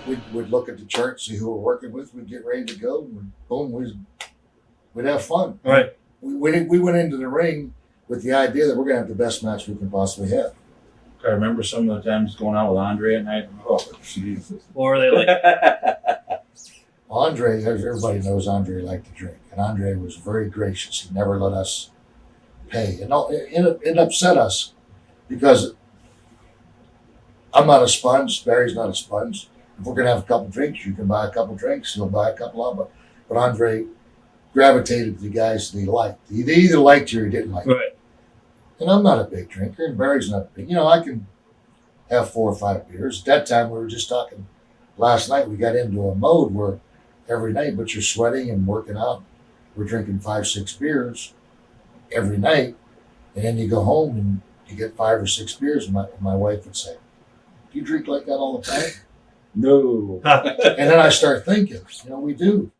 we'd look at the chart, see who we're working with, we'd get ready to go, and boom, we'd have fun. Right. We went into the ring with the idea that we're going to have the best match we can possibly have. I remember some of the times going out with Andre at night. Oh, Jesus. What were they like? Andre, as everybody knows, Andre liked to drink, and Andre was very gracious. He never let us pay, and it upset us because I'm not a sponge. Barry's not a sponge. If we're gonna have a couple drinks, you can buy a couple drinks. He'll buy a couple of them. But Andre gravitated to the guys that he liked. They either liked you or he didn't like you. Right. And I'm not a big drinker, and Barry's not a big. I can have 4 or 5 beers. At that time, we were just talking last night. We got into a mode where every night, but you're sweating and working out. We're drinking 5, 6 beers every night, and then you go home and you get 5 or 6 beers. And my wife would say, "Do you drink like that all the time?" No. And then I start thinking, we do.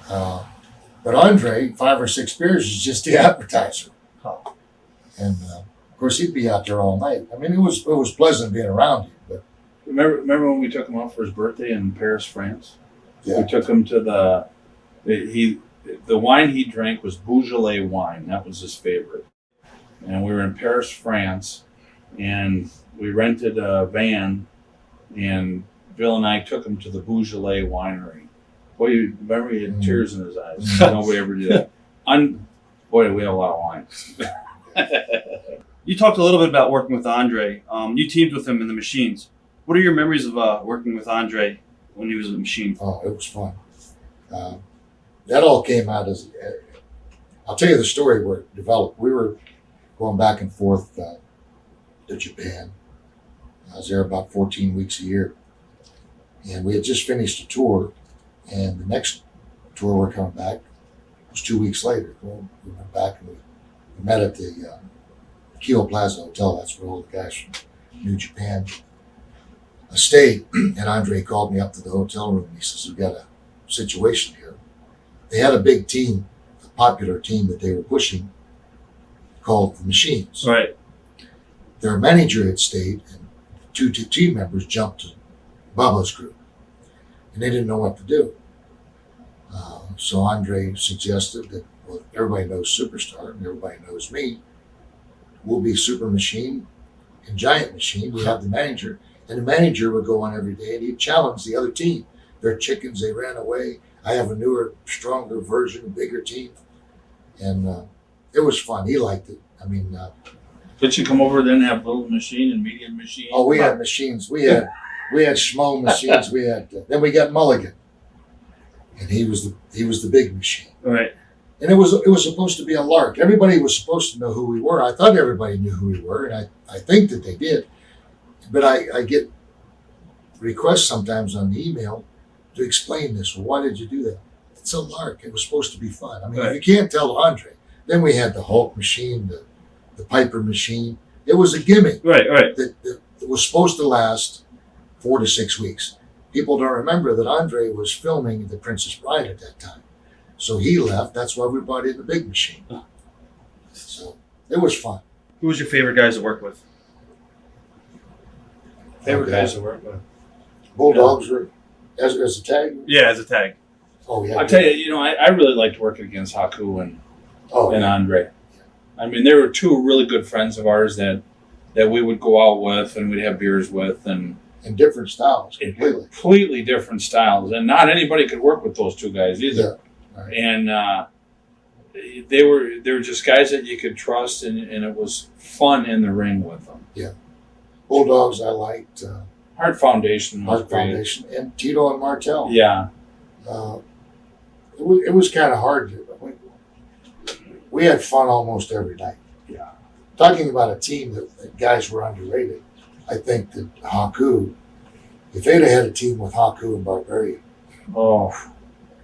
But Andre, 5 or 6 beers is just the appetizer. And of course, he'd be out there all night. I mean, it was pleasant being around him. But Remember when we took him out for his birthday in Paris, France? yeah, We took him to the wine he drank was Beaujolais wine. That was his favorite. And we were in Paris, France, and we rented a van, and Bill and I took him to the Beaujolais winery. Boy, you remember he had tears in his eyes. Nobody ever did that. Boy, we have a lot of wine. You talked a little bit about working with Andre. You teamed with him in the Machines. What are your memories of working with Andre when he was in the Machine? oh, it was fun. That all came out as. I'll tell you the story where it developed. We were going back and forth to Japan. I was there about 14 weeks a year, and we had just finished a tour. And the next tour we're coming back was 2 weeks later. Well, we went back and we met at the Kyo Plaza Hotel. That's where all the guys from New Japan stayed. And Andre called me up to the hotel room and he says, "We've got a situation here." They had a big team, a popular team that they were pushing called the Machines. Right. Their manager had stayed and 2 team members jumped to Bubba's group. And they didn't know what to do. So Andre suggested that, well, everybody knows Superstar and everybody knows me. We'll be Super Machine and Giant Machine. We have the manager, and the manager would go on every day and he'd challenge the other team. They're chickens, they ran away. I have a newer, stronger version, bigger team. And it was fun. He liked it. I mean, Did you come over then and have little machine and medium machine? oh, we had machines. We had schmo machines. Then we got Mulligan, and he was the big machine. Right. And it was supposed to be a lark. Everybody was supposed to know who we were. I thought everybody knew who we were, and I think that they did. But I get requests sometimes on the email to explain this. Well, why did you do that? It's a lark. It was supposed to be fun. I mean, Right. You can't tell Andre. Then we had the Hulk machine, the Piper machine. It was a gimmick Right. Right. that was supposed to last 4 to 6 weeks. People don't remember that Andre was filming The Princess Bride at that time. So he left. That's why we brought in the big machine. So it was fun. Who was your favorite guys to work with? Favorite Okay. guys to work with. Bulldogs were as a tag. Yeah, as a tag. Oh yeah. I'll tell you, I really liked working against Haku and Oh yeah. Andre. I mean, they were 2 really good friends of ours that we would go out with and we'd have beers with, and And different styles completely. completely different styles. And not anybody could work with those 2 guys either. Yeah. Right. And they were just guys that you could trust, and it was fun in the ring with them. Bulldogs I liked. Heart Foundation was Art great. Foundation and Tito and Martel. Yeah. It was kind of hard to. We had fun almost every night. Yeah. Talking about a team that guys were underrated, I think that Haku, if they'd have had a team with Haku and Barbarian, Oh,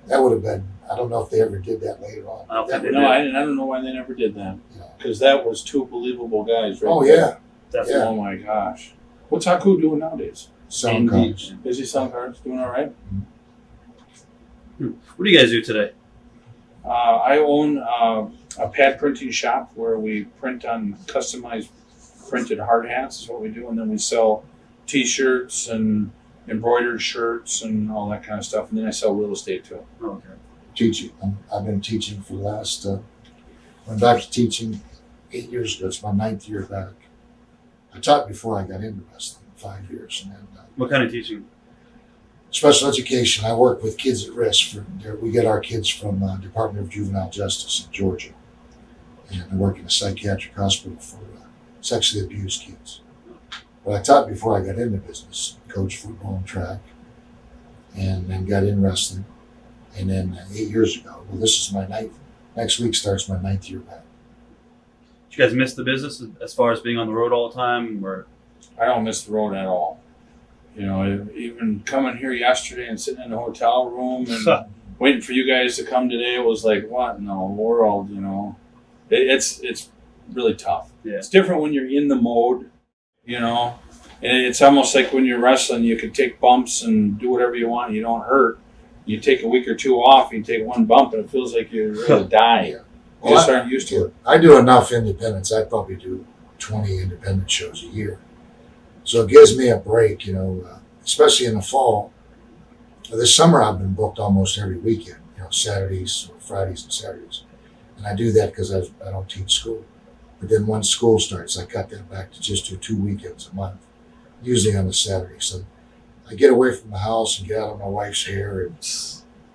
that would have been. I don't know if they ever did that later on. I don't think That they would- no, I don't know why they never did that. Yeah. Because that was 2 believable guys, right? Oh there. yeah, Definitely. Oh my gosh. What's Haku doing nowadays? selling cards. Is he selling cards? Doing all right? What do you guys do today? I own a pad printing shop where we print on customized printed hard hats is what we do, and then we sell T-shirts and embroidered shirts and all that kind of stuff. And then I sell real estate too. Okay. Teaching. I've been teaching for the last, went back to teaching 8 years ago. It's my 9th year back. I taught before I got into wrestling, 5 years. And then What kind of teaching? special education. I work with kids at risk. We get our kids from Department of Juvenile Justice in Georgia. And I work in a psychiatric hospital for sexually abused kids. But I taught before I got into business, coached football and track, and then got in wrestling. And then 8 years ago, well, this is my 9th, next week starts my 9th year back. Did you guys miss the business as far as being on the road all the time? Or I don't miss the road at all. You know, even coming here yesterday and sitting in the hotel room and waiting for you guys to come today was like, what in the world, you know? It's really tough. Yeah. It's different when you're in the mode, you know? And it's almost like when you're wrestling, you can take bumps and do whatever you want. You don't hurt. You take a week or two off, you take one bump, and it feels like you're ready to die. Yeah. You just aren't used to it. I do enough independence. I probably do 20 independent shows a year. So it gives me a break, you know, especially in the fall. This summer I've been booked almost every weekend, you know, Saturdays, or Fridays and Saturdays. And I do that because I don't teach school. But then once school starts, I cut that back to just do 2 weekends a month, usually on a Saturday. So I get away from the house and get out of my wife's hair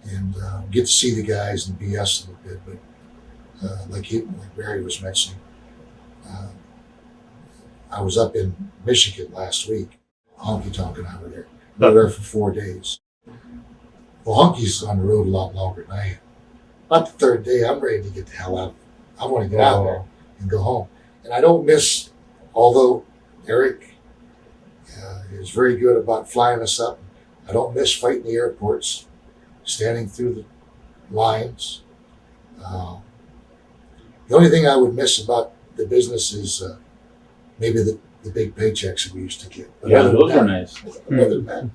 and get to see the guys and BS a little bit. But like Barry was mentioning, I was up in Michigan last week. Honky Tonk and I were there. We were there for 4 days. Well, Honky's on the road a lot longer than I am. About the 3rd day, I'm ready to get the hell out. I want to get out there and go home. And I don't miss, although Eric is very good about flying us up, I don't miss fighting the airports, standing through the lines. The only thing I would miss about the business is maybe the big paychecks that we used to get. But Yeah, other than those that- are nice. Other than that,